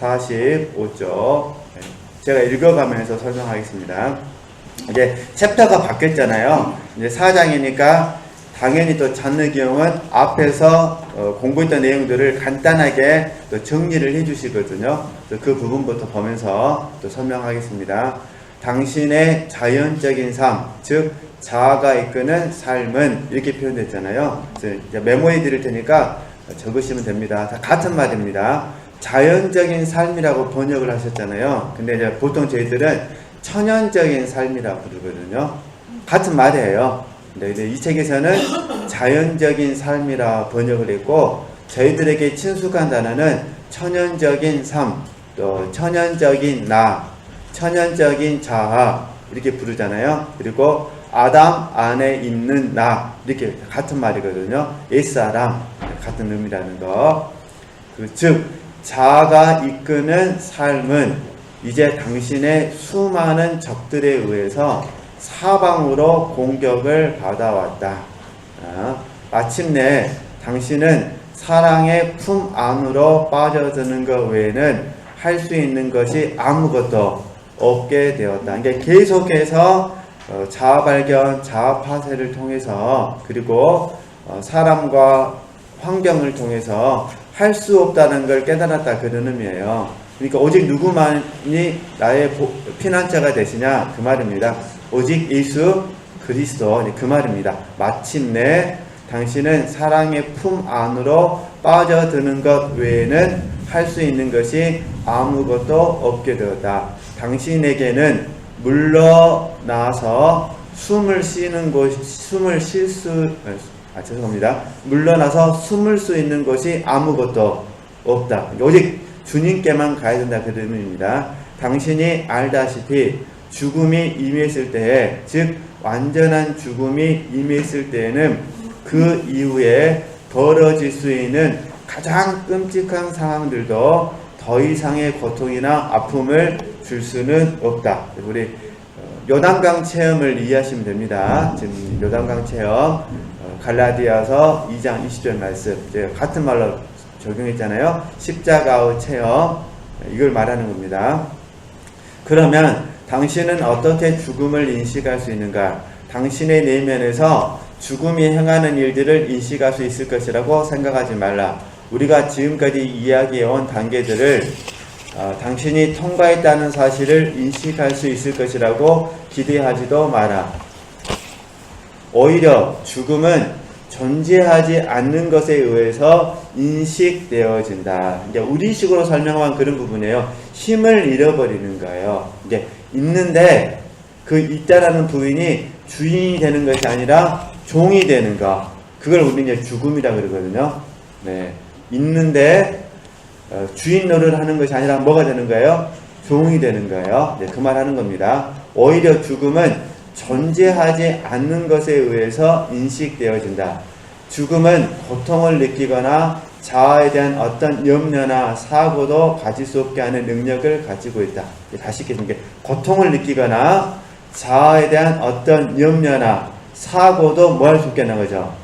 45쪽 제가 읽어가면서 설명하겠습니다. 이제 챕터가 바뀌었잖아요. 이제 4장이니까 당연히 또 잔느기용은 앞에서 공부했던 내용들을 간단하게 또 정리를 해주시거든요. 그 부분부터 보면서 또 설명하겠습니다. 당신의 자연적인 삶, 즉 자아가 이끄는 삶은 이렇게 표현됐잖아요. 이제 메모해 드릴 테니까 적으시면 됩니다. 다 같은 말입니다. 자연적인 삶이라고 번역을 하셨잖아요. 근데 이제 보통 저희들은 천연적인 삶이라고 부르거든요. 같은 말이에요. 근데 이제 이 책에서는 자연적인 삶이라 번역을 했고, 저희들에게 친숙한 단어는 천연적인 삶, 또 천연적인 나, 천연적인 자아 이렇게 부르잖아요. 그리고 아담 안에 있는 나 이렇게 같은 말이거든요. 옛사람 같은 의미라는 거. 즉 자아가 이끄는 삶은 이제 당신의 수많은 적들에 의해서 사방으로 공격을 받아왔다. 마침내 당신은 사랑의 품 안으로 빠져드는 것 외에는 할 수 있는 것이 아무것도 없게 되었다. 그러니까 계속해서 자아 발견, 자아 파쇄를 통해서, 그리고 사람과 환경을 통해서 할 수 없다는 걸 깨달았다, 그런 의미예요. 그러니까 오직 누구만이 나의 피난처가 되시냐, 그 말입니다. 오직 예수 그리스도, 그 말입니다. 마침내 당신은 사랑의 품 안으로 빠져드는 것 외에는 할 수 있는 것이 아무것도 없게 되었다. 당신에게는 물러나서 숨을 쉬는 곳, 물러나서 숨을 수 있는 것이 아무것도 없다. 오직 주님께만 가야 된다, 그런 의미입니다. 당신이 알다시피 죽음이 임했을 때에, 즉 완전한 죽음이 임했을 때에는 그 이후에 벌어질 수 있는 가장 끔찍한 상황들도 더 이상의 고통이나 아픔을 줄 수는 없다. 우리 요단강 체험을 이해하시면 됩니다. 지금 요단강 체험 갈라디아서 2장 20절 말씀, 제가 같은 말로 적용했잖아요. 십자가의 체험, 이걸 말하는 겁니다. 그러면 당신은 어떻게 죽음을 인식할 수 있는가? 당신의 내면에서 죽음이 행하는 일들을 인식할 수 있을 것이라고 생각하지 말라. 우리가 지금까지 이야기해온 단계들을 당신이 통과했다는 사실을 인식할 수 있을 것이라고 기대하지도 마라. 오히려 죽음은 존재하지 않는 것에 의해서 인식되어진다. 이제 우리식으로 설명한 그런 부분이에요. 힘을 잃어버리는 거예요. 이제 있는데 그 있다라는 부인이 주인이 되는 것이 아니라 종이 되는 것. 그걸 우리는 이제 죽음이라 그러거든요. 네. 있는데 주인 노릇을 하는 것이 아니라 뭐가 되는 거예요? 종이 되는 거예요. 네, 그 말 하는 겁니다. 오히려 죽음은 존재하지 않는 것에 의해서 인식되어진다. 죽음은 고통을 느끼거나 자아에 대한 어떤 염려나 사고도 가질 수 없게 하는 능력을 가지고 있다. 다시 읽겠습니다. 고통을 느끼거나 자아에 대한 어떤 염려나 사고도 뭐 할 수 없게 하는 거죠?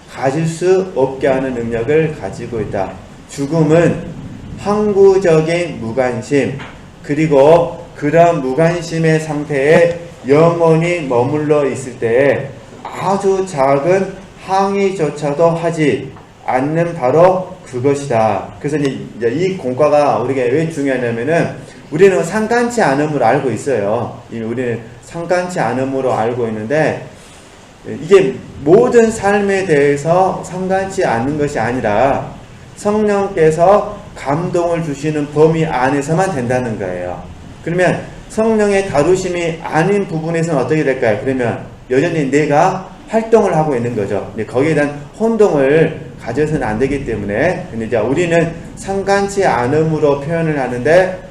가질 수 없게 하는 능력을 가지고 있다. 죽음은 항구적인 무관심, 그리고 그런 무관심의 상태에 영원히 머물러 있을 때에 아주 작은 항의조차도 하지 않는 바로 그것이다. 그래서 이제 이 공과가 우리가 왜 중요하냐면은 우리는 상관치 않음으로 알고 있어요. 우리는 상관치 않음으로 알고 있는데 이게 모든 삶에 대해서 상관치 않는 것이 아니라 성령께서 감동을 주시는 범위 안에서만 된다는 거예요. 그러면 성령의 다루심이 아닌 부분에서는 어떻게 될까요? 그러면 여전히 내가 활동을 하고 있는 거죠. 거기에 대한 혼동을 가져서는 안 되기 때문에, 근데 이제 우리는 상관치 않음으로 표현을 하는데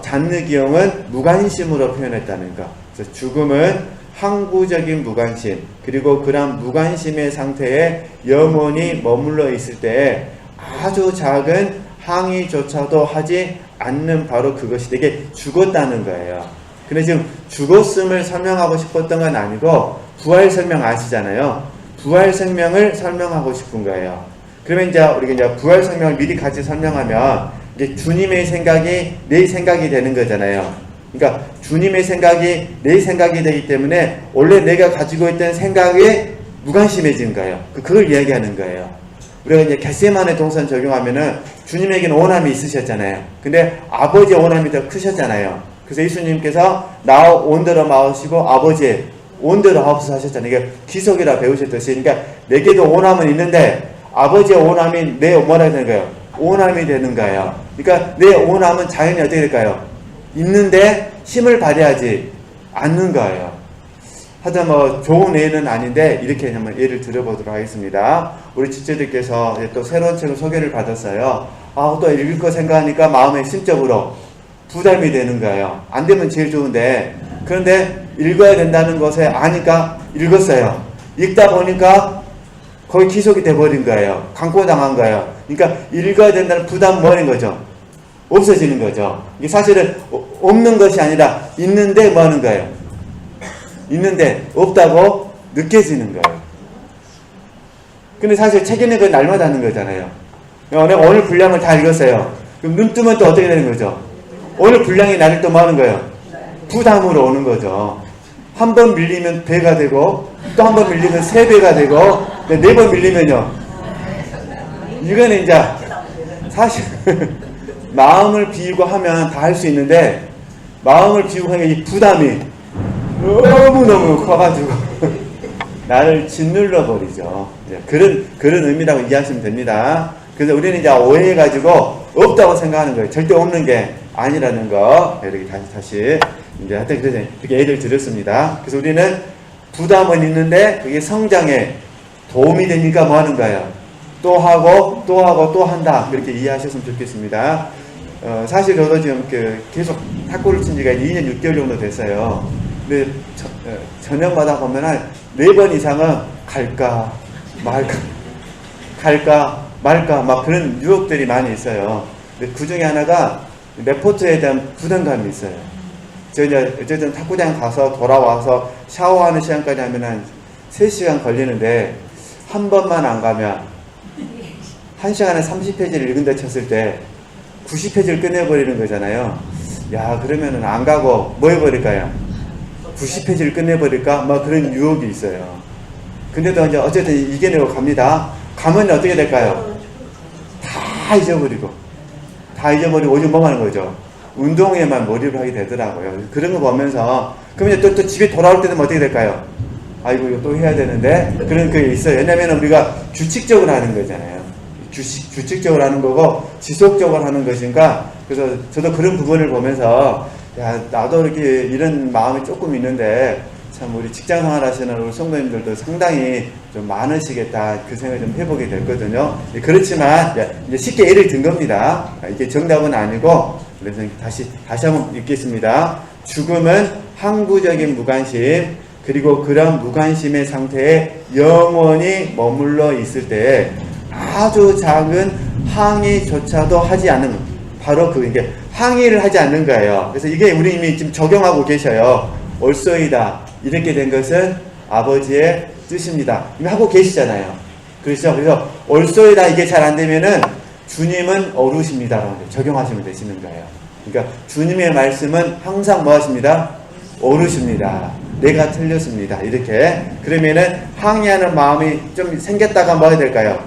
잔느기용은 무관심으로 표현했다는 거. 그래서 죽음은 항구적인 무관심, 그리고 그런 무관심의 상태에 영원히 머물러 있을 때에 아주 작은 항의조차도 하지 않는 바로 그것이 되게 죽었다는 거예요. 근데 지금 죽었음을 설명하고 싶었던 건 아니고 부활 설명 아시잖아요. 부활 설명을 설명하고 싶은 거예요. 그러면 이제 우리가 이제 부활 설명을 미리 같이 설명하면 이게 주님의 생각이 내 생각이 되는 거잖아요. 그러니까 주님의 생각이 내 생각이 되기 때문에 원래 내가 가지고 있던 생각에 무관심해진 거예요. 그걸 이야기하는 거예요. 우리가 이제 겟세마네 동산 적용하면은 주님에게는 원함이 있으셨잖아요. 근데 아버지의 원함이 더 크셨잖아요. 그래서 예수님께서 나 온대로 마시고 아버지의 온대로 하옵소서 하셨잖아요. 이게 기속이라 배우셨듯이. 그러니까 내게도 원함은 있는데 아버지의 원함이 내 뭐라 되는 거예요? 원함이 되는 거예요. 그러니까 내 원함은 자연히 어떻게 될까요? 있는데 힘을 발휘하지 않는 거예요. 하여튼 뭐 좋은 예는 아닌데 이렇게 한번 예를 들어보도록 하겠습니다. 우리 지체들께서 또 새로운 책을 소개를 받았어요. 또 읽을 거 생각하니까 마음에 심적으로 부담이 되는 거예요. 안 되면 제일 좋은데, 그런데 읽어야 된다는 것에 아니까 읽었어요. 읽다 보니까 거의 기속이 돼버린 거예요. 강포당한 거예요. 그러니까 읽어야 된다는 부담 뭐하는 거죠? 없어지는 거죠. 이게 사실은 없는 것이 아니라 있는데 뭐 하는 거예요? 있는데 없다고 느껴지는 거예요. 근데 사실 책 읽는 건 날마다 하는 거잖아요. 내가 오늘 분량을 다 읽었어요. 그럼 눈 뜨면 또 어떻게 되는 거죠? 오늘 분량이 나를 또 뭐 하는 거예요? 부담으로 오는 거죠. 한 번 밀리면 배가 되고, 또 한 번 밀리면 3배가 되고, 4번 밀리면요. 이거는 이제 사실 마음을 비우고 하면 다 할 수 있는데, 마음을 비우고 하면 이 부담이 너무너무 커가지고 나를 짓눌러 버리죠. 그런 의미라고 이해하시면 됩니다. 그래서 우리는 이제 오해해가지고 없다고 생각하는 거예요. 절대 없는 게 아니라는 거. 이렇게 다시 이제 하여튼 그래서 이렇게 예를 들었습니다. 그래서 우리는 부담은 있는데 그게 성장에 도움이 되니까 뭐 하는 거예요? 또 하고 또 한다. 그렇게 이해하셨으면 좋겠습니다. 사실 저도 지금 계속 탁구를 친 지가 2년 6개월 정도 됐어요. 근데 저녁마다 보면 한 4번 이상은 갈까 말까 막 그런 유혹들이 많이 있어요. 근데 그 중에 하나가 레포트에 대한 부담감이 있어요. 저 이제 어쨌든 탁구장 가서 돌아와서 샤워하는 시간까지 하면 한 3시간 걸리는데 한 번만 안 가면 1시간에 30페이지를 읽은다 쳤을 때 90페이지를 끝내버리는 거잖아요. 야, 그러면은 안 가고 뭐 해버릴까요? 90페이지를 끝내버릴까? 막 그런 유혹이 있어요. 근데도 이제 어쨌든 이겨내고 갑니다. 가면 어떻게 될까요? 다 잊어버리고 오직 뭐 하는 거죠? 운동에만 몰입을 하게 되더라고요. 그런 거 보면서 그럼 이제 또 집에 돌아올 때는 어떻게 될까요? 아이고 이거 또 해야 되는데 그런 게 있어요. 왜냐면 우리가 규칙적으로 하는 거잖아요. 규칙적으로 하는 거고 지속적으로 하는 것인가. 그래서 저도 그런 부분을 보면서 야, 나도 이렇게 이런 마음이 조금 있는데 참 우리 직장생활 하시는 우리 성도님들도 상당히 좀 많으시겠다 그 생각을 좀 해보게 됐거든요. 그렇지만 이제 쉽게 예를 든 겁니다. 이게 정답은 아니고 그래서 다시 한번 읽겠습니다. 죽음은 항구적인 무관심 그리고 그런 무관심의 상태에 영원히 머물러 있을 때 아주 작은 항의조차도 하지 않는 바로 이게 항의를 하지 않는 거예요. 그래서 이게 우리 이미 지금 적용하고 계셔요. 옳소이다. 이렇게 된 것은 아버지의 뜻입니다. 이미 하고 계시잖아요. 그렇죠? 그래서 옳소이다 이게 잘 안 되면은 주님은 어루십니다라고 적용하시면 되시는 거예요. 그러니까 주님의 말씀은 항상 뭐 하십니다? 옳으십니다. 내가 틀렸습니다. 이렇게 그러면은 항의하는 마음이 좀 생겼다가 뭐 해야 될까요?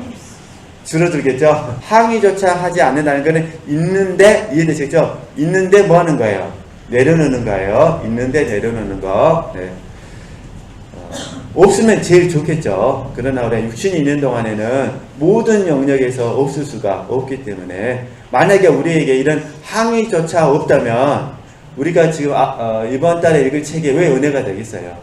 줄어들겠죠? 항의조차 하지 않는다는 거는 있는데 이해되시겠죠? 있는데 뭐 하는 거예요? 내려놓는 거예요. 있는데 내려놓는 거. 네. 없으면 제일 좋겠죠. 그러나 우리 육신이 있는 동안에는 모든 영역에서 없을 수가 없기 때문에 만약에 우리에게 이런 항의조차 없다면 우리가 지금 이번 달에 읽을 책이 왜 은혜가 되겠어요?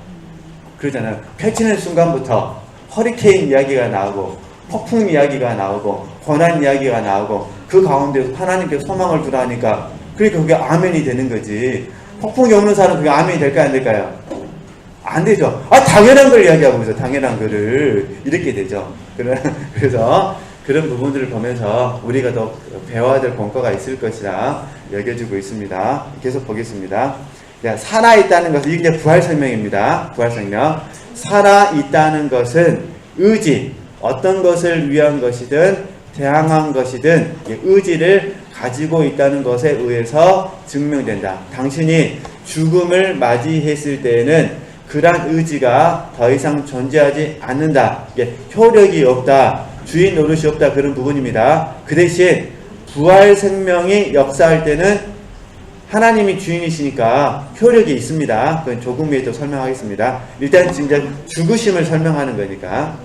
그러잖아요. 펼치는 순간부터 허리케인 이야기가 나오고 폭풍 이야기가 나오고 고난 이야기가 나오고 그 가운데 하나님께 소망을 두라 하니까 그러니까 그게 아멘이 되는 거지. 폭풍이 없는 사람은 그게 아멘이 될까요? 안 될까요? 안 되죠. 당연한 걸 이야기하고 있어. 당연한 거를 이렇게 되죠. 그래서 그런 부분들을 보면서 우리가 더 배워야 될 공과가 있을 것이라 여겨지고 있습니다. 계속 보겠습니다. 살아있다는 것은 이게 부활 설명입니다. 부활 설명. 살아있다는 것은 의지 어떤 것을 위한 것이든 대항한 것이든 의지를 가지고 있다는 것에 의해서 증명된다. 당신이 죽음을 맞이했을 때에는 그러한 의지가 더 이상 존재하지 않는다. 이게 효력이 없다. 주인 노릇이 없다. 그런 부분입니다. 그 대신 부활 생명이 역사할 때는 하나님이 주인이시니까 효력이 있습니다. 그건 조금 후에 또 설명하겠습니다. 일단 진짜 죽으심을 설명하는 거니까.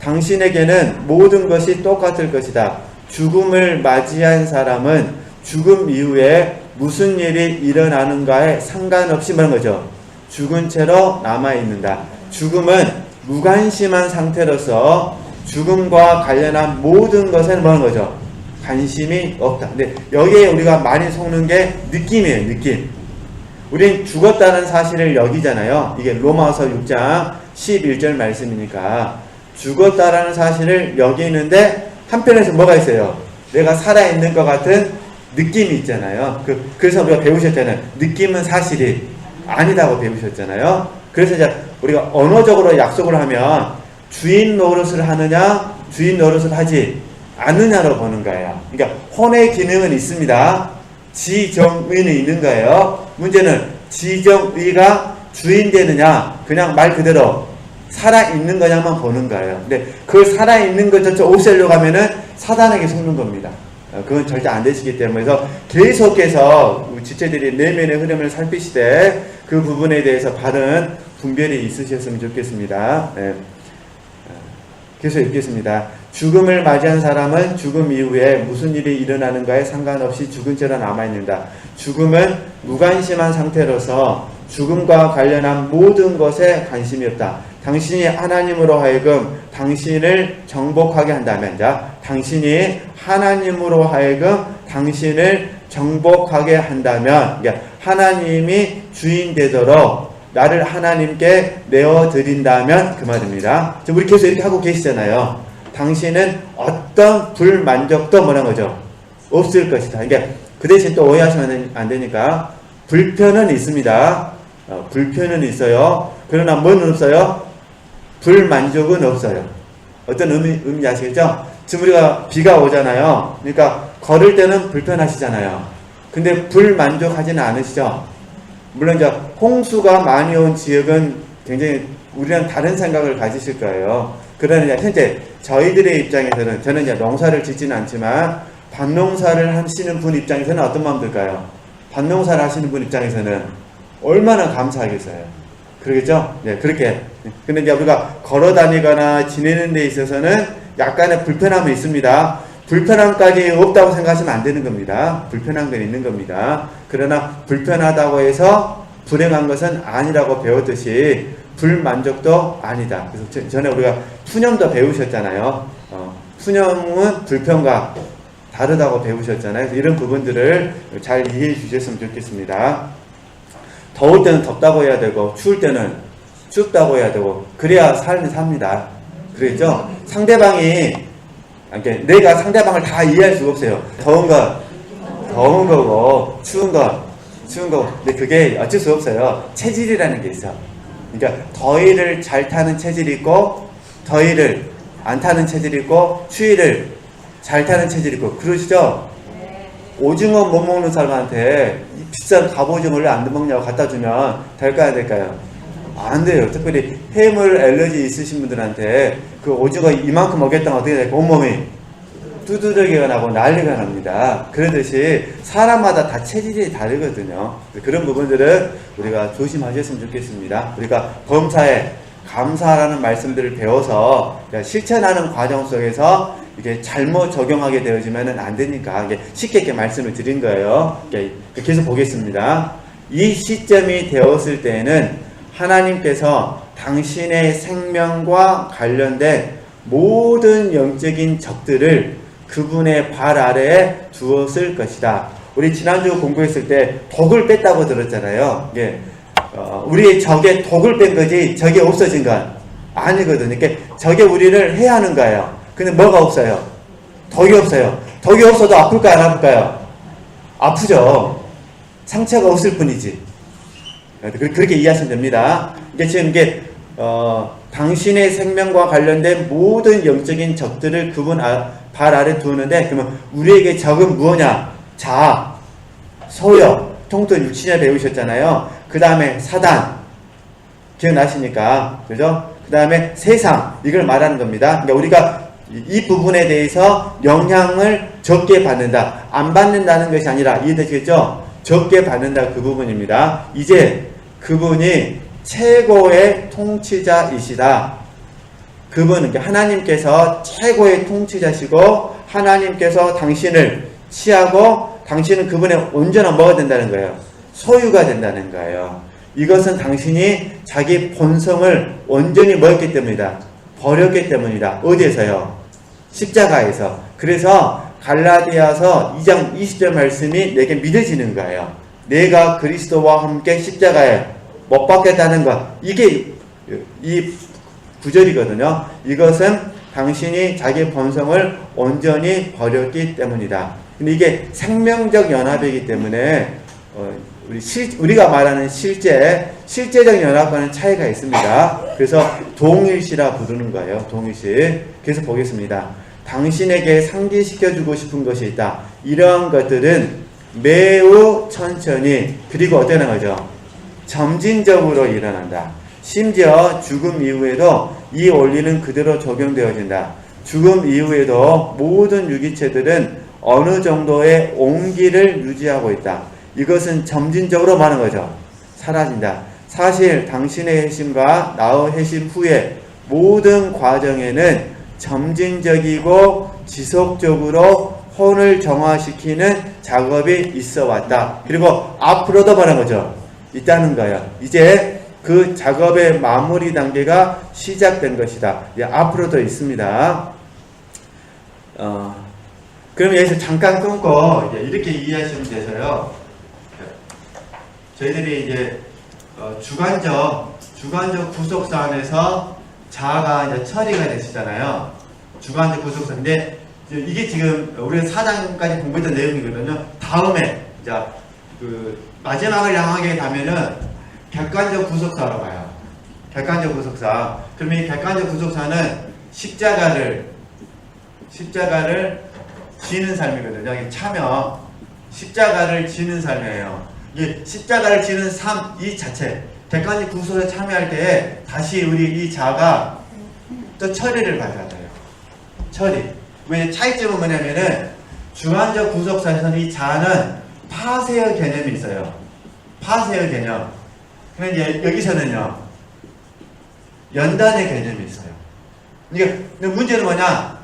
당신에게는 모든 것이 똑같을 것이다. 죽음을 맞이한 사람은 죽음 이후에 무슨 일이 일어나는가에 상관없이 뭐라는 거죠? 죽은 채로 남아있는다. 죽음은 무관심한 상태로서 죽음과 관련한 모든 것에는 뭐라는 거죠? 관심이 없다. 근데 여기에 우리가 많이 속는 게 느낌이에요. 느낌. 우린 죽었다는 사실을 여기잖아요. 이게 로마서 6장 11절 말씀이니까 죽었다라는 사실을 여기는데 한편에서 뭐가 있어요? 내가 살아있는 것 같은 느낌이 있잖아요. 그래서 우리가 배우셨잖아요. 느낌은 사실이 아니다고 배우셨잖아요. 그래서 이제 우리가 언어적으로 약속을 하면 주인 노릇을 하느냐 주인 노릇을 하지 않느냐로 보는 거예요. 그러니까 혼의 기능은 있습니다. 지정의는 있는 거예요. 문제는 지정의가 주인 되느냐 그냥 말 그대로 살아있는 거냐만 보는 거예요. 근데 그걸 살아있는 것조차 없애려고 하면은 사단에게 속는 겁니다. 그건 절대 안 되시기 때문에 그래서 계속해서 지체들이 내면의 흐름을 살피시되 그 부분에 대해서 바른 분별이 있으셨으면 좋겠습니다. 네. 계속 읽겠습니다. 죽음을 맞이한 사람은 죽음 이후에 무슨 일이 일어나는가에 상관없이 죽은 채로 남아있는다. 죽음은 무관심한 상태로서 죽음과 관련한 모든 것에 관심이 없다. 당신이 하나님으로 하여금 당신을 정복하게 한다면, 자, 당신이 하나님으로 하여금 당신을 정복하게 한다면, 그러니까 하나님이 주인 되도록 나를 하나님께 내어드린다면 그 말입니다. 지금 우리 계속 이렇게 하고 계시잖아요. 당신은 어떤 불만족도 뭐라는 거죠? 없을 것이다. 그러니까 그 대신 또 오해하시면 안 되니까 불편은 있습니다. 불편은 있어요. 그러나 뭐는 없어요? 불만족은 없어요. 어떤 의미 아시겠죠? 지금 우리가 비가 오잖아요. 그러니까 걸을 때는 불편하시잖아요. 근데 불만족하지는 않으시죠? 물론 이제 홍수가 많이 온 지역은 굉장히 우리랑 다른 생각을 가지실 거예요. 그러나 현재 저희들의 입장에서는 저는 이제 농사를 짓지는 않지만 밭농사를 하시는 분 입장에서는 어떤 마음 들까요? 밭농사를 하시는 분 입장에서는 얼마나 감사하겠어요. 그러겠죠? 네, 그렇게. 근데 이제 우리가 걸어 다니거나 지내는 데 있어서는 약간의 불편함이 있습니다. 불편함까지 없다고 생각하시면 안 되는 겁니다. 불편한 건 있는 겁니다. 그러나 불편하다고 해서 불행한 것은 아니라고 배웠듯이 불만족도 아니다. 그래서 전에 우리가 푸념도 배우셨잖아요. 푸념은 불편과 다르다고 배우셨잖아요. 그래서 이런 부분들을 잘 이해해 주셨으면 좋겠습니다. 더울 때는 덥다고 해야 되고 추울 때는 춥다고 해야 되고 그래야 삶이 삽니다. 그랬죠? 상대방이 그러니까 내가 상대방을 다 이해할 수가 없어요. 더운 건 더운 거고 추운 건 추운 거고. 근데 그게 어쩔 수 없어요. 체질이라는 게 있어. 그러니까 더위를 잘 타는 체질이 있고 더위를 안 타는 체질이 있고 추위를 잘 타는 체질이 있고 그러시죠? 오징어 못 먹는 사람한테 비싼 갑오징어를 안 먹냐고 갖다 주면 될까요? 안 될까요? 안 돼요. 특별히 해물 알러지 있으신 분들한테 그 오징어 이만큼 먹겠다면 어떻게 될까? 온몸이 두드러기가 나고 난리가 납니다. 그러듯이 사람마다 다 체질이 다르거든요. 그런 부분들은 우리가 조심하셨으면 좋겠습니다. 우리가 범사에 감사라는 말씀들을 배워서 실천하는 과정 속에서 이게 잘못 적용하게 되어지면 안 되니까 이게 쉽게 이렇게 말씀을 드린 거예요. 계속 보겠습니다. 이 시점이 되었을 때에는 하나님께서 당신의 생명과 관련된 모든 영적인 적들을 그분의 발 아래에 두었을 것이다. 우리 지난주 공부했을 때 독을 뺐다고 들었잖아요. 이게 우리의 적에 독을 뺀 거지 적이 없어진 건 아니거든요. 그러니까 적이 우리를 해야 하는 거예요. 근데 뭐가 없어요? 덕이 없어요. 덕이 없어도 아플까요? 안 아플까요? 아프죠. 상처가 없을 뿐이지. 그렇게 이해하시면 됩니다. 그러니까 지금 이게 당신의 생명과 관련된 모든 영적인 적들을 그분 발 아래 두는데 그러면 우리에게 적은 무엇냐? 자, 소역, 통틀 육신을 배우셨잖아요. 그 다음에 사단, 기억나십니까? 그죠? 그 다음에 세상, 이걸 말하는 겁니다. 그러니까 우리가 이 부분에 대해서 영향을 적게 받는다. 안 받는다는 것이 아니라, 이해되시겠죠? 적게 받는다, 그 부분입니다. 이제 그분이 최고의 통치자이시다. 그분, 하나님께서 최고의 통치자시고, 하나님께서 당신을 취하고, 당신은 그분의 온전한 뭐가 된다는 거예요? 소유가 된다는 거예요. 이것은 당신이 자기 본성을 온전히 뭐였기 때문이다? 버렸기 때문이다. 어디에서요? 십자가에서. 그래서 갈라디아서 2장 20절 말씀이 내게 믿어지는 거예요. 내가 그리스도와 함께 십자가에 못 박혔다는 것. 이게 이 구절이거든요. 이것은 당신이 자기 본성을 온전히 버렸기 때문이다. 근데 이게 생명적 연합이기 때문에 우리가 말하는 실제적 연합과는 차이가 있습니다. 그래서 동일시라 부르는 거예요. 동일시. 그래서 보겠습니다. 당신에게 상기시켜주고 싶은 것이 있다. 이러한 것들은 매우 천천히, 그리고 어떠한 거죠? 점진적으로 일어난다. 심지어 죽음 이후에도 이 원리는 그대로 적용되어진다. 죽음 이후에도 모든 유기체들은 어느 정도의 온기를 유지하고 있다. 이것은 점진적으로 말하는 거죠. 사라진다. 사실 당신의 회심과 나의 회심 후에 모든 과정에는 점진적이고 지속적으로 혼을 정화시키는 작업이 있어 왔다. 그리고 앞으로도 말하는 거죠. 있다는 거예요. 이제 그 작업의 마무리 단계가 시작된 것이다. 앞으로도 있습니다. 그럼 여기서 잠깐 끊고 이렇게 이해하시면 돼서요. 저희들이 이제 주관적 구속사 안에서 자아가 이제 처리가 되시잖아요. 주관적 구속사. 근데 이게 지금 우리가 4장까지 공부했던 내용이거든요. 다음에 이제 그 마지막을 향하게 가면은 객관적 구속사로 가요. 객관적 구속사. 그러면 이 객관적 구속사는 십자가를 지는 삶이거든요. 참여. 십자가를 지는 삶이에요. 이 십자가를 지는 삶, 이 자체. 객관적 구속에 참여할 때 다시 우리 이 자가 또 처리를 받아야 돼요. 처리. 왜 차이점은 뭐냐면은 주관적 구속사에서는 이 자는 파쇄의 개념이 있어요. 파쇄의 개념. 그런데 여기서는요, 연단의 개념이 있어요. 그러니까 문제는 뭐냐?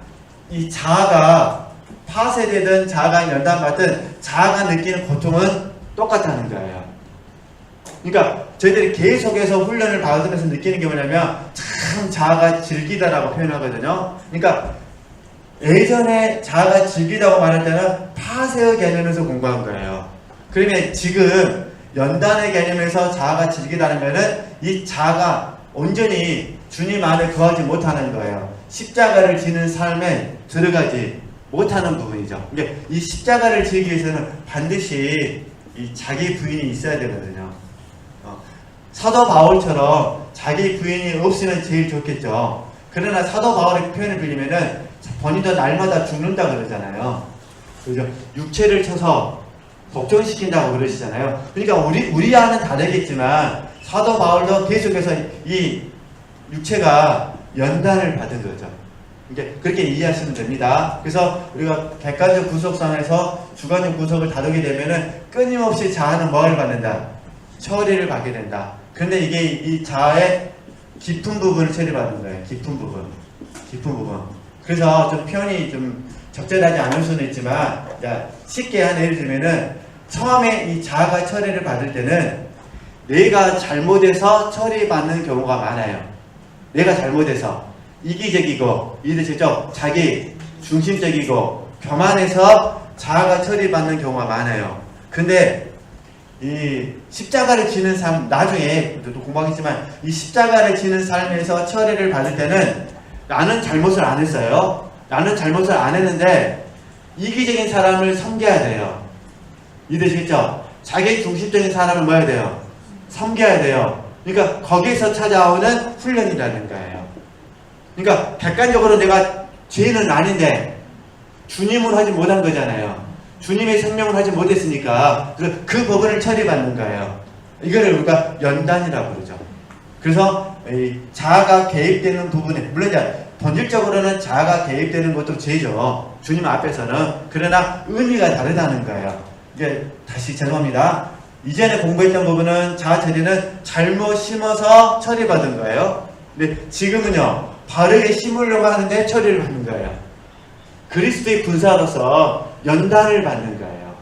이 자아가 파쇄되든 자아가 연단받든 자아가 느끼는 고통은 똑같다는 거예요. 그러니까 저희들이 계속해서 훈련을 받으면서 느끼는 게 뭐냐면 참 자아가 질기다라고 표현하거든요. 그러니까 예전에 자아가 질기다고 말할 때는 파쇄의 개념에서 공부한 거예요. 그러면 지금 연단의 개념에서 자아가 질기다는 거는 이 자아가 온전히 주님 안에 거하지 못하는 거예요. 십자가를 지는 삶에 들어가지 못하는 부분이죠. 그러니까 이 십자가를 지기 위해서는 반드시 이 자기 부인이 있어야 되거든요. 사도 바울처럼 자기 부인이 없으면 제일 좋겠죠. 그러나 사도 바울의 표현을 빌리면은 본인도 날마다 죽는다 그러잖아요. 그죠? 육체를 쳐서 복종시킨다고 그러시잖아요. 그러니까 우리와는 다르겠지만 사도 바울도 계속해서 이 육체가 연단을 받은 거죠. 그렇게 이해하시면 됩니다. 그래서 우리가 객관적 구속상에서 주관적 구속을 다루게 되면은 끊임없이 자아는 뭐를 받는다? 처리를 받게 된다. 그런데 이게 이 자아의 깊은 부분을 처리받는 거예요. 깊은 부분. 그래서 좀 표현이 좀 적절하지 않을 수는 있지만, 쉽게 한 예를 들면은 처음에 이 자아가 처리를 받을 때는 내가 잘못해서 처리받는 경우가 많아요. 내가 잘못해서 이기적이고, 이해되시죠? 자기 중심적이고 교만해서 자아가 처리받는 경우가 많아요. 근데 이 십자가를 지는 삶, 나중에 또 공부하겠지만 이 십자가를 지는 삶에서 처리를 받을 때는 나는 잘못을 안 했어요. 나는 잘못을 안 했는데 이기적인 사람을 섬겨야 돼요. 이해되시겠죠? 자기 중심적인 사람을 뭐 해야 돼요? 섬겨야 돼요. 그러니까 거기에서 찾아오는 훈련이라는 거예요. 그러니까 객관적으로 내가 죄는 아닌데 주님을 하지 못한 거잖아요. 주님의 생명을 하지 못했으니까 그 부분을 처리받는 거예요. 이거를 우리가 연단이라고 그러죠. 그래서 이 자아가 개입되는 부분에, 물론 이제 본질적으로는 자아가 개입되는 것도 죄죠. 주님 앞에서는. 그러나 의미가 다르다는 거예요. 이게 다시 죄송합니다. 이전에 공부했던 부분은 자아 처리는 잘못 심어서 처리받은 거예요. 근데 지금은요, 바르게 심으려고 하는데 처리를 받는 거예요. 그리스도의 군사로서 연단을 받는 거예요.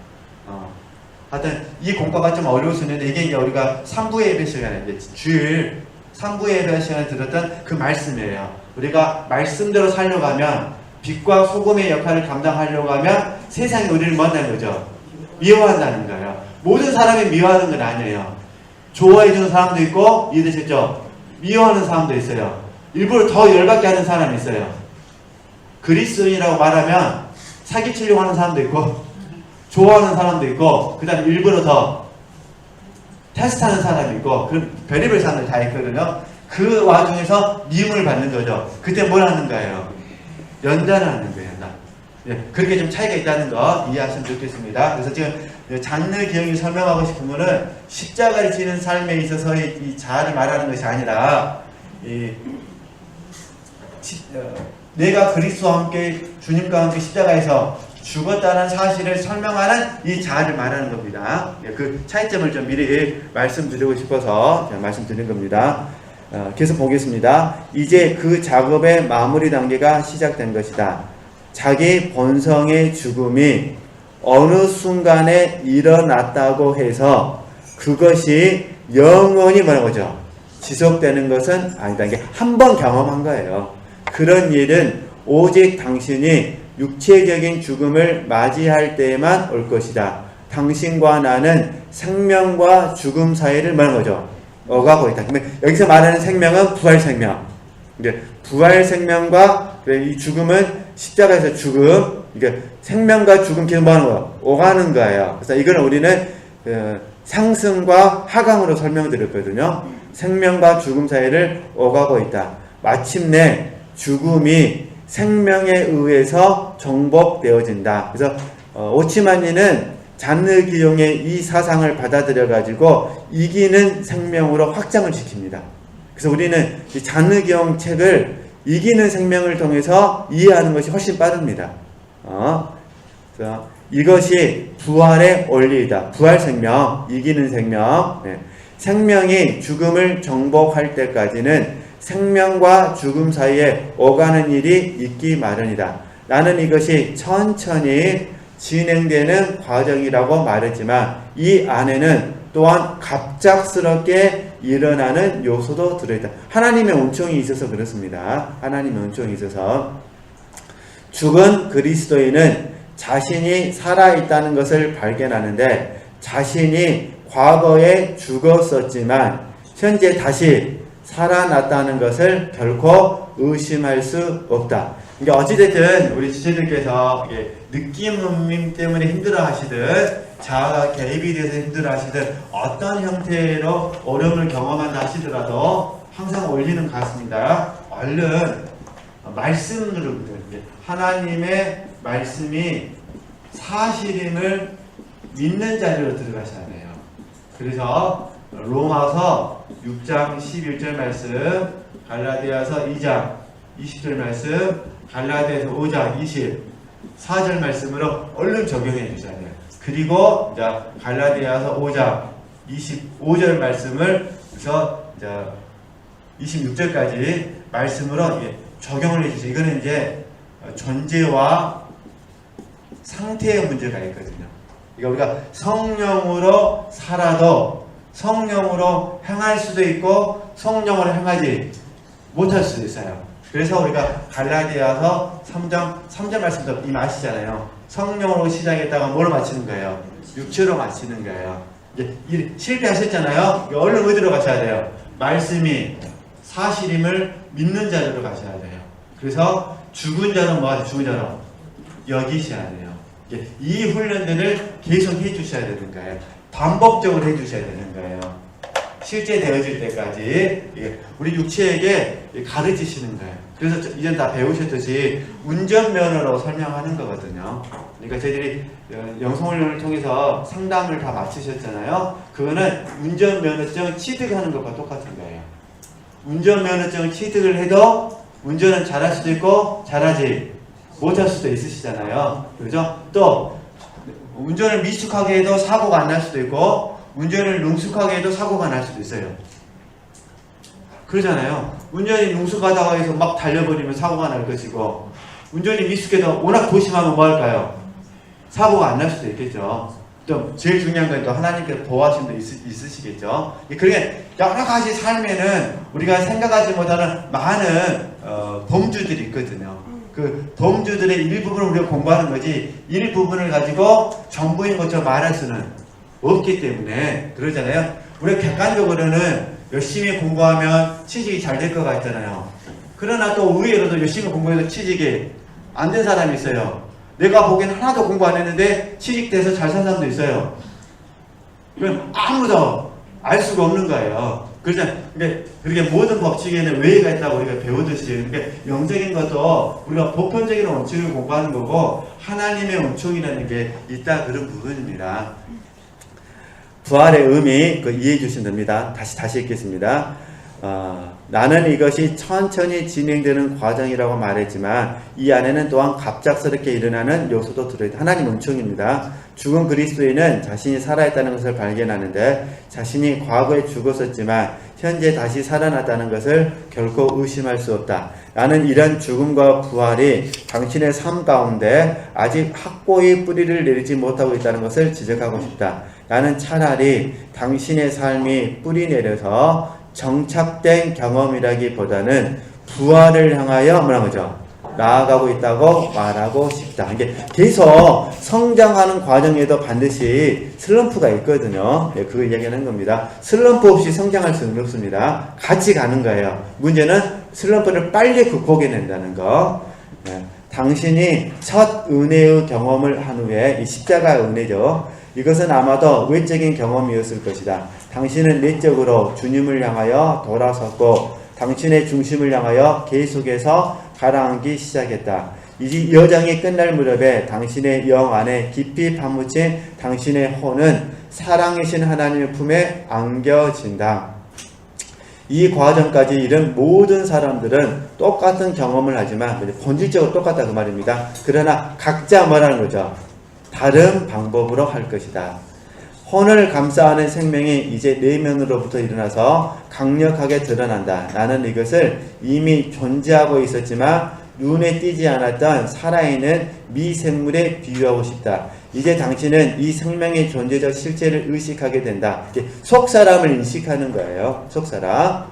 하여튼 이 공과가 좀 어려울 수 있는데, 이게 우리가 3부 예배 시간에, 주일 3부 예배 시간에 들었던 그 말씀이에요. 우리가 말씀대로 살려고 하면, 빛과 소금의 역할을 감당하려고 하면 세상이 우리를 뭐 한다는 거죠? 미워한다는 거예요. 모든 사람이 미워하는 건 아니에요. 좋아해주는 사람도 있고, 이해되셨죠? 미워하는 사람도 있어요. 일부러 더 열받게 하는 사람이 있어요. 그리스도인이라고 말하면 사기치려고 하는 사람도 있고, 좋아하는 사람도 있고, 그 다음에 일부러 더 테스트하는 사람이 있고, 그런 별의별 사람들 다 있거든요. 그 와중에서 미움을 받는 거죠. 그때 뭘 하는 거예요? 연단을 하는 거예요. 연단. 예, 그렇게 좀 차이가 있다는 거 이해하시면 좋겠습니다. 그래서 지금 장르 기형이 설명하고 싶은 거는 십자가를 지는 삶에 있어서의 이 자아를 말하는 것이 아니라, 내가 그리스도와 함께, 주님과 함께 십자가에서 죽었다는 사실을 설명하는 이 자아를 말하는 겁니다. 그 차이점을 좀 미리 말씀드리고 싶어서 제가 말씀드린 겁니다. 계속 보겠습니다. 이제 그 작업의 마무리 단계가 시작된 것이다. 자기 본성의 죽음이 어느 순간에 일어났다고 해서 그것이 영원히 뭐라는 거죠? 지속되는 것은 아니다. 이게 한 번 경험한 거예요. 그런 일은 오직 당신이 육체적인 죽음을 맞이할 때에만 올 것이다. 당신과 나는 생명과 죽음 사이를 말하는 거죠. 오가고 있다. 근데 여기서 말하는 생명은 부활 생명. 이제 부활 생명과 이 죽음은 십자가에서 죽음. 이게 생명과 죽음 계속 뭐 하는 거예요? 오가는 거예요. 그래서 이거는 우리는 상승과 하강으로 설명드렸거든요. 생명과 죽음 사이를 오가고 있다. 마침내 죽음이 생명에 의해서 정복되어진다. 그래서 오치만니는 장르 기용의 이 사상을 받아들여 가지고 이기는 생명으로 확장을 시킵니다. 그래서 우리는 이 장르 기용 책을 이기는 생명을 통해서 이해하는 것이 훨씬 빠릅니다. 그래서 이것이 부활의 원리이다. 부활 생명, 이기는 생명. 네. 생명이 죽음을 정복할 때까지는 생명과 죽음 사이에 오가는 일이 있기 마련이다. 나는 이것이 천천히 진행되는 과정이라고 말했지만 이 안에는 또한 갑작스럽게 일어나는 요소도 들어있다. 하나님의 은총이 있어서 그렇습니다. 하나님의 은총이 있어서 죽은 그리스도인은 자신이 살아있다는 것을 발견하는데 자신이 과거에 죽었었지만 현재 다시 살아났다는 것을 결코 의심할 수 없다. 그러니까 어찌됐든 우리 지체들께서 느낌 때문에 힘들어 하시든 자아가 개입이 돼서 힘들어 하시든 어떤 형태로 어려움을 경험한다 하시더라도 항상 올리는 것 같습니다. 얼른 말씀으로 하나님의 말씀이 사실임을 믿는 자리로 들어가셔야 돼요. 그래서 로마서 6장 11절 말씀, 갈라디아서 2장 20절 말씀, 갈라디아서 5장 24절 말씀으로 얼른 적용해 주셔야 돼요. 그리고 이제 갈라디아서 5장 25절 말씀을 그래서 이제 26절까지 말씀으로 적용을 해 주세요. 이거는 이제 존재와 상태의 문제가 있거든요. 그러니까 우리가 성령으로 살아도 성령으로 행할 수도 있고 성령으로 행하지 못할 수도 있어요. 그래서 우리가 갈라디아서 3장 3절 말씀도 이미 아시잖아요. 성령으로 시작했다가 뭘 마치는 거예요? 육체로 마치는 거예요. 이제 실패하셨잖아요. 얼른 어디로 가셔야 돼요? 말씀이 사실임을 믿는 자리로 가셔야 돼요. 그래서 죽은 자는 뭐하죠? 죽은 자는 여기셔야 돼요. 이 훈련들을 계속 해주셔야 되는 거예요. 반복적으로 해주셔야 되는 거예요. 실제 되어질 때까지 우리 육체에게 가르치시는 거예요. 그래서 이전 다 배우셨듯이 운전면허로 설명하는 거거든요. 그러니까 저희들이 영성훈련을 통해서 상담을 다 마치셨잖아요. 그거는 운전면허증 취득하는 것과 똑같은 거예요. 운전면허증 취득을 해도 운전은 잘할 수도 있고 잘하지 못할 수도 있으시잖아요. 그죠? 또 운전을 미숙하게 해도 사고가 안 날 수도 있고 운전을 능숙하게 해도 사고가 날 수도 있어요. 그러잖아요. 운전이 능숙하다고 해서 막 달려버리면 사고가 날 것이고 운전이 미숙해도 워낙 조심하면 뭐 할까요? 사고가 안 날 수도 있겠죠. 또 제일 중요한 건 또 하나님께서 보호하신 분 있으시겠죠. 그러니까 여러 가지 삶에는 우리가 생각하지 못하는 많은 범주들이 있거든요. 그 범주들의 일부분을 우리가 공부하는 거지 일부분을 가지고 전부인 것처럼 말할 수는 없기 때문에 그러잖아요. 우리가 객관적으로는 열심히 공부하면 취직이 잘 될 것 같잖아요. 그러나 또 의외로도 열심히 공부해도 취직이 안 된 사람이 있어요. 내가 보기엔 하나도 공부 안 했는데 취직돼서 잘 산 사람도 있어요. 그럼 아무도 알 수가 없는 거예요. 그러니까 모든 법칙에는 외의가 있다고 우리가 배우듯이 그러니까 영적인 것도 우리가 보편적인 원칙을 공부하는 거고 하나님의 원칙이라는 게 있다 그런 부분입니다. 부활의 의미 이해해 주시면 됩니다. 다시 읽겠습니다. 나는 이것이 천천히 진행되는 과정이라고 말했지만 이 안에는 또한 갑작스럽게 일어나는 요소도 들어있다. 하나님 은총입니다. 죽은 그리스도인은 자신이 살아있다는 것을 발견하는데 자신이 과거에 죽었었지만 현재 다시 살아났다는 것을 결코 의심할 수 없다. 나는 이런 죽음과 부활이 당신의 삶 가운데 아직 확고히 뿌리를 내리지 못하고 있다는 것을 지적하고 싶다. 나는 차라리 당신의 삶이 뿌리 내려서 정착된 경험이라기보다는 부활을 향하여 뭐라고 하죠? 나아가고 있다고 말하고 싶다. 이게 계속 성장하는 과정에도 반드시 슬럼프가 있거든요. 그걸 얘기하는 겁니다. 슬럼프 없이 성장할 수는 없습니다. 같이 가는 거예요. 문제는 슬럼프를 빨리 극복해낸다는 거. 당신이 첫 은혜의 경험을 한 후에 이 십자가 은혜죠. 이것은 아마도 외적인 경험이었을 것이다. 당신은 내적으로 주님을 향하여 돌아섰고 당신의 중심을 향하여 계속해서 가라앉기 시작했다. 이 여정이 끝날 무렵에 당신의 영 안에 깊이 파묻힌 당신의 혼은 사랑이신 하나님의 품에 안겨진다. 이 과정까지 이른 모든 사람들은 똑같은 경험을 하지만 본질적으로 똑같다 그 말입니다. 그러나 각자 뭐라는 거죠? 다른 방법으로 할 것이다. 혼을 감싸는 생명이 이제 내면으로부터 일어나서 강력하게 드러난다. 나는 이것을 이미 존재하고 있었지만 눈에 띄지 않았던 살아있는 미생물에 비유하고 싶다. 이제 당신은 이 생명의 존재적 실체를 의식하게 된다. 속사람을 인식하는 거예요. 속사람.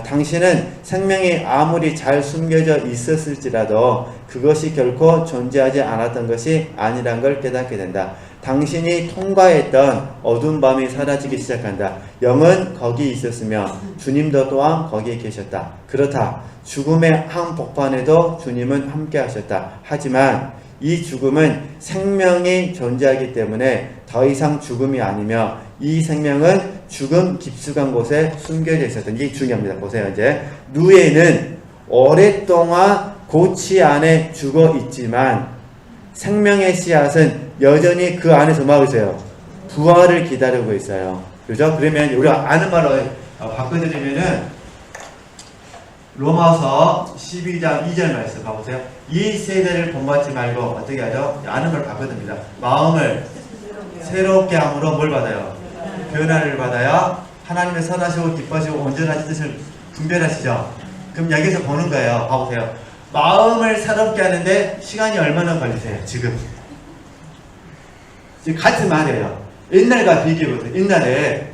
당신은 생명이 아무리 잘 숨겨져 있었을지라도 그것이 결코 존재하지 않았던 것이 아니란 걸 깨닫게 된다. 당신이 통과했던 어두운 밤이 사라지기 시작한다. 영은 거기 있었으며 주님도 또한 거기에 계셨다. 그렇다. 죽음의 한복판에도 주님은 함께 하셨다. 하지만 이 죽음은 생명이 존재하기 때문에 더 이상 죽음이 아니며 이 생명은 죽음 깊숙한 곳에 숨겨져 있었던 이게 중요합니다. 보세요. 이제 누에는 오랫동안 고치 안에 죽어 있지만 생명의 씨앗은 여전히 그 안에서 뭐 하고 있어요? 부활을 기다리고 있어요. 그죠? 그러면 우리가 아는 말로 바꿔드리면은 로마서 12장 2절 말씀 가보세요. 이 세대를 본받지 말고 어떻게 하죠? 아는 걸 바꿔듭니다. 마음을 새롭게 함으로 뭘 받아요? 변화를 받아야 하나님의 선하시고 기뻐하시고 온전하신 뜻을 분별하시죠. 그럼 여기서 보는 거예요. 봐보세요. 마음을 새롭게 하는데 시간이 얼마나 걸리세요? 지금 같은 말이에요. 옛날과 비교해보세요. 옛날에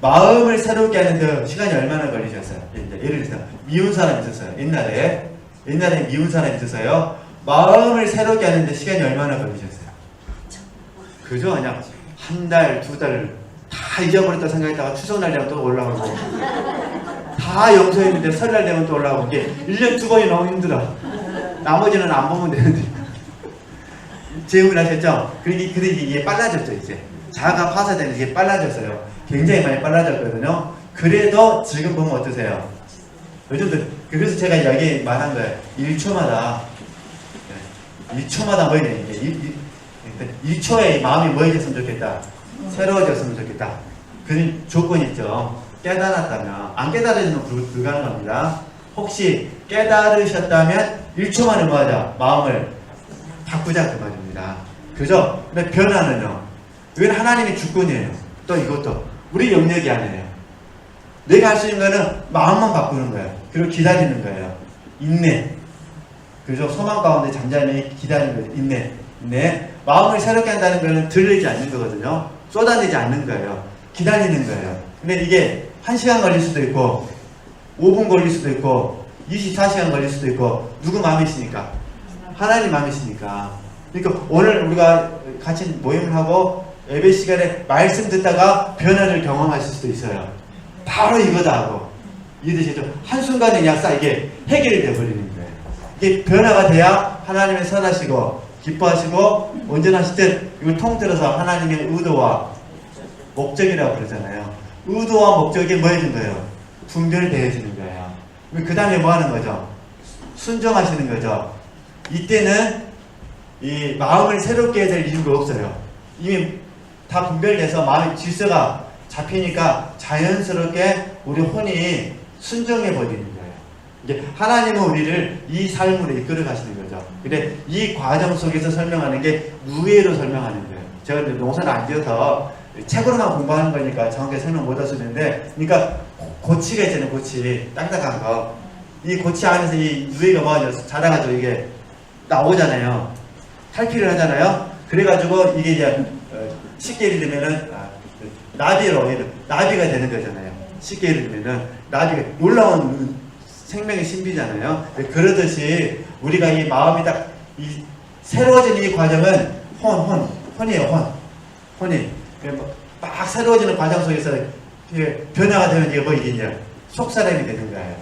마음을 새롭게 하는데 시간이 얼마나 걸리셨어요? 예를 들어서 미운 사람이 있었어요. 옛날에 미운 사람이 있었어요. 마음을 새롭게 하는데 시간이 얼마나 걸리셨어요? 그죠? 그냥 한 달, 두 달 다 잊어버렸다 생각했다가 추석날 되면 또 올라오고 다 용서했는데 설날 되면 또 올라오고 이게 1년 2번이 너무 힘들어. 나머지는 안 보면 되는데 제음을 하셨죠? 근데 이게 빨라졌죠. 이제 자아가 파쇄되는 게 빨라졌어요. 굉장히 많이 빨라졌거든요. 그래도 지금 보면 어떠세요? 요즘도 그래서 제가 여기 말한 거예요. 1초마다 1초마다 뭐냐 이게 1초에 마음이 뭐해졌으면 좋겠다. 새로워졌으면 좋겠다. 그런 조건이 있죠. 깨달았다면 안 깨달으면 불가능합니다. 혹시 깨달으셨다면 1초 만에 뭐하자? 마음을 바꾸자 그 말입니다. 그죠? 근데 변화는요. 이건 하나님의 주권이에요. 또 이것도 우리 영역이 아니에요. 내가 할 수 있는 거는 마음만 바꾸는 거예요. 그리고 기다리는 거예요. 인내. 그죠? 소망 가운데 잠잠히 기다리는 거예요. 인내. 마음을 새롭게 한다는 거는 들리지 않는 거거든요. 쏟아내지 않는 거예요. 기다리는 거예요. 근데 이게 1시간 걸릴 수도 있고 5분 걸릴 수도 있고 24시간 걸릴 수도 있고 누구 마음이시니까? 하나님 마음이시니까. 그러니까 오늘 우리가 같이 모임을 하고 예배 시간에 말씀 듣다가 변화를 경험하실 수도 있어요. 바로 이거다 하고 이해되시죠? 한순간에 그냥 이게 해결이 되어버리는 거예요. 이게 변화가 돼야 하나님의 선하시고 기뻐하시고 온전하실 때 이걸 통틀어서 하나님의 의도와 목적이라고 그러잖아요. 의도와 목적이 뭐 해준 거예요? 분별되어지는 거예요. 그 다음에 뭐 하는 거죠? 순종하시는 거죠. 이때는 이 마음을 새롭게 해야 될 이유가 없어요. 이미 다 분별돼서 마음의 질서가 잡히니까 자연스럽게 우리 혼이 순종해 버리는 거예요. 이게 하나님은 우리를 이 삶으로 이끌어 가시는 거죠. 근데 이 과정 속에서 설명하는 게 누에로 설명하는 거예요. 제가 농사를 안 지어서 책으로만 공부하는 거니까 정확하게 설명 못 하시는데, 그러니까 고치가 있잖아요. 고치 딱딱한 거. 이 고치 안에서 이 누에가 뭐하죠? 자라가지고 이게 나오잖아요. 탈피를 하잖아요. 그래가지고 이게 이제 쉽게 예를 들면은 나비가 되는 거잖아요. 쉽게 예를 들면은 나비가 놀라운 생명의 신비잖아요. 그러듯이 우리가 이 마음이 딱 이 새로워지는 이 과정은 혼이에요. 혼이 막 새로워지는 과정 속에서 변화가 되면 이게 뭐 이게 이제 속사람이 되는 거예요.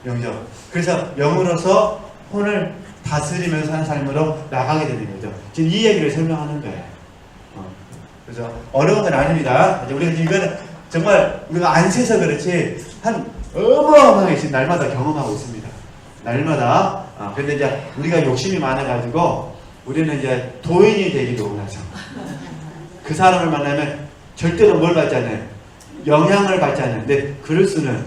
영적. 그래서 영으로서 혼을 다스리면서 하는 삶으로 나가게 되는 거죠. 지금 이 얘기를 설명하는 거예요. 그래서 어려운 건 아닙니다. 우리가 이거는 정말 우리가 안 세서 그렇지 한 어마어마하게 지금 날마다 경험하고 있습니다. 날마다. 근데 이제 우리가 욕심이 많아가지고 우리는 이제 도인이 되기를 원하죠. 그 사람을 만나면 절대로 뭘 받지 않아요? 영향을 받지 않는데 그럴 수는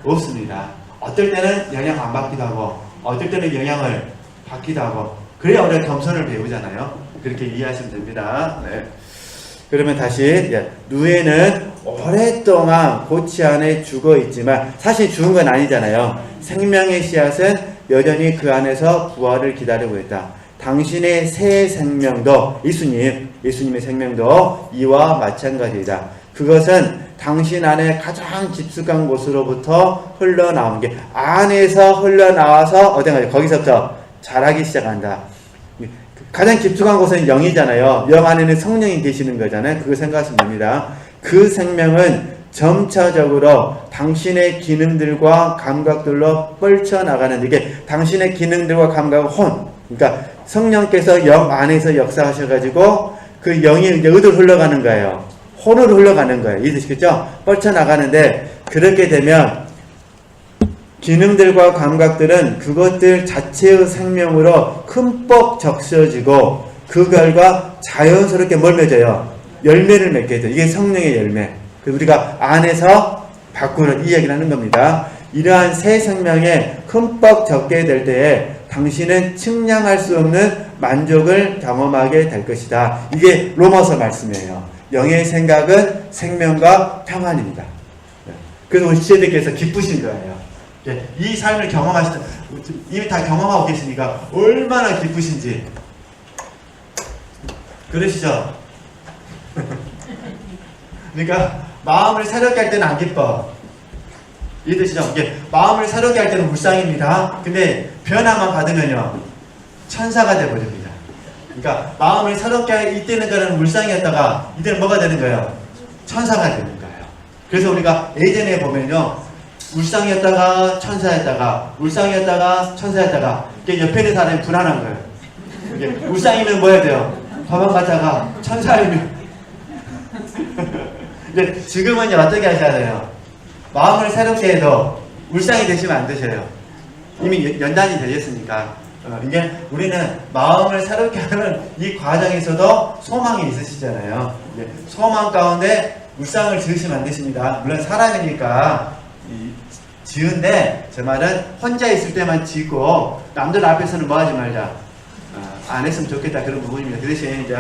없습니다. 어떨 때는 영향 안 받기도 하고 어떨 때는 영향을 받기도 하고 그래야 우리가 겸손을 배우잖아요. 그렇게 이해하시면 됩니다. 네. 그러면 다시 누에는 오랫동안 고치 안에 죽어 있지만 사실 죽은 건 아니잖아요. 생명의 씨앗은 여전히 그 안에서 부활을 기다리고 있다. 당신의 새 생명도 예수님의 생명도 이와 마찬가지이다. 그것은 당신 안에 가장 깊숙한 곳으로부터 흘러나온 게 안에서 흘러나와서 어딘가 거기서부터 자라기 시작한다. 가장 깊숙한 곳은 영이잖아요. 영 안에는 성령이 계시는 거잖아요. 그거 생각하시면 됩니다. 그 생명은 점차적으로 당신의 기능들과 감각들로 뻗쳐나가는 이게 당신의 기능들과 감각은 혼. 그러니까 성령께서 영 안에서 역사하셔가지고 그 영이 이제 어디로 흘러가는 거예요? 혼으로 흘러가는 거예요. 이해되시겠죠? 뻗쳐나가는데 그렇게 되면 기능들과 감각들은 그것들 자체의 생명으로 흠뻑 적셔지고 그 결과 자연스럽게 뭘 맺어요? 열매를 맺게 돼요. 이게 성령의 열매. 우리가 안에서 바꾸는 이 얘기를 하는 겁니다. 이러한 새 생명에 흠뻑 적게 될 때에 당신은 측량할 수 없는 만족을 경험하게 될 것이다. 이게 로마서 말씀이에요. 영의 생각은 생명과 평안입니다. 그래서 우리 지혜들께서 기쁘신 거예요. 이 삶을 경험하시다 이미 다 경험하고 계시니까 얼마나 기쁘신지. 그러시죠? 그러니까 마음을 새롭게 할 때는 안 기뻐. 이해되시죠? 마음을 새롭게 할 때는 불쌍입니다. 근데 변화만 받으면요 천사가 되어버립니다. 그러니까 마음을 새롭게 이때는 그는 물상이었다가 이때는 뭐가 되는 거예요? 천사가 되는 거예요. 그래서 우리가 예전에 보면요 울상이었다가 천사였다가 울상이었다가 천사였다가 이게 옆에 있는 사람이 불안한 거예요. 이게 울상이면 뭐 해야 돼요? 도망가다가 천사이면 근데 지금은 어떻게 하셔야 돼요? 마음을 새롭게 해도 울상이 되시면 안 되셔요. 이미 연단이 되셨으니까. 이제 우리는 마음을 새롭게 하는 이 과정에서도 소망이 있으시잖아요. 소망 가운데 울상을 지으시면 안 되십니다. 물론 사람이니까 지은데 제 말은 혼자 있을 때만 짓고 남들 앞에서는 뭐 하지 말자. 안 했으면 좋겠다 그런 부분입니다. 그 대신 이제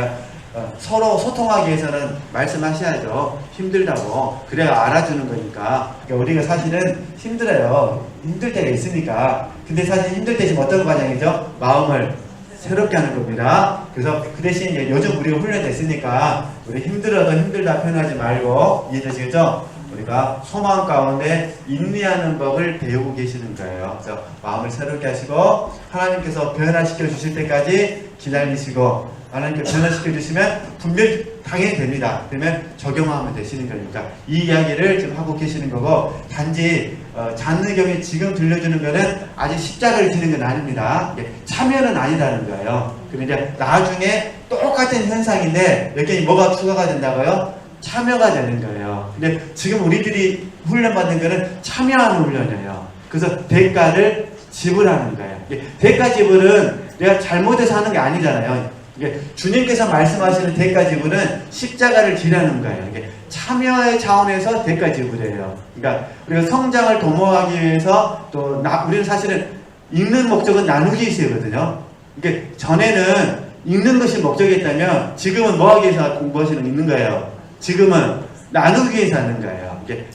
서로 소통하기 위해서는 말씀하셔야죠. 힘들다고. 그래야 알아주는 거니까. 그러니까 우리가 사실은 힘들어요. 힘들 때가 있으니까. 근데 사실 힘들 때 지금 어떤 과정이죠? 마음을 새롭게 하는 겁니다. 그래서 그 대신 이제 요즘 우리가 훈련됐으니까 우리 힘들어도 힘들다 표현하지 말고 이해되시겠죠? 우리가 소망 가운데 인내하는 법을 배우고 계시는 거예요. 그래서 마음을 새롭게 하시고 하나님께서 변화시켜 주실 때까지 기다리시고 하나님께 변화시켜 주시면 분명히 당연히 됩니다. 그러면 적용하면 되시는 거니까 이 이야기를 지금 하고 계시는 거고 단지 잔느경이 지금 들려주는 거는 아직 십자가를 지는 건 아닙니다. 참여는 아니라는 거예요. 그럼 이제 나중에 똑같은 현상인데 여기 뭐가 추가가 된다고요? 참여가 되는 거예요. 근데 지금 우리들이 훈련받는 거는 참여하는 훈련이에요. 그래서 대가를 지불하는 거예요. 대가 지불은 내가 잘못해서 하는 게 아니잖아요. 이게 주님께서 말씀하시는 대가 지불은 십자가를 지라는 거예요. 이게 참여의 차원에서 대가 지불이에요. 그러니까 우리가 성장을 도모하기 위해서 또 우리는 사실은 읽는 목적은 나누기 위해서거든요. 이게 전에는 읽는 것이 목적이었다면 지금은 뭐 하기 위해서 공부하시는 읽는 거예요. 지금은 나누기 위해서 하는 거예요. 이게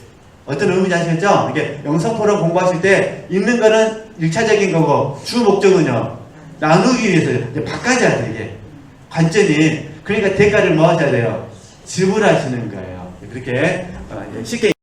어떤 의미인지 아시겠죠? 이게 영성포럼 공부하실 때 읽는 거는 1차적인 거고 주 목적은요 나누기 위해서 이제 바꿔줘야 돼 이게 관점이. 그러니까 대가를 뭐 하셔야 돼요? 지불하시는 거예요. 그렇게 쉽게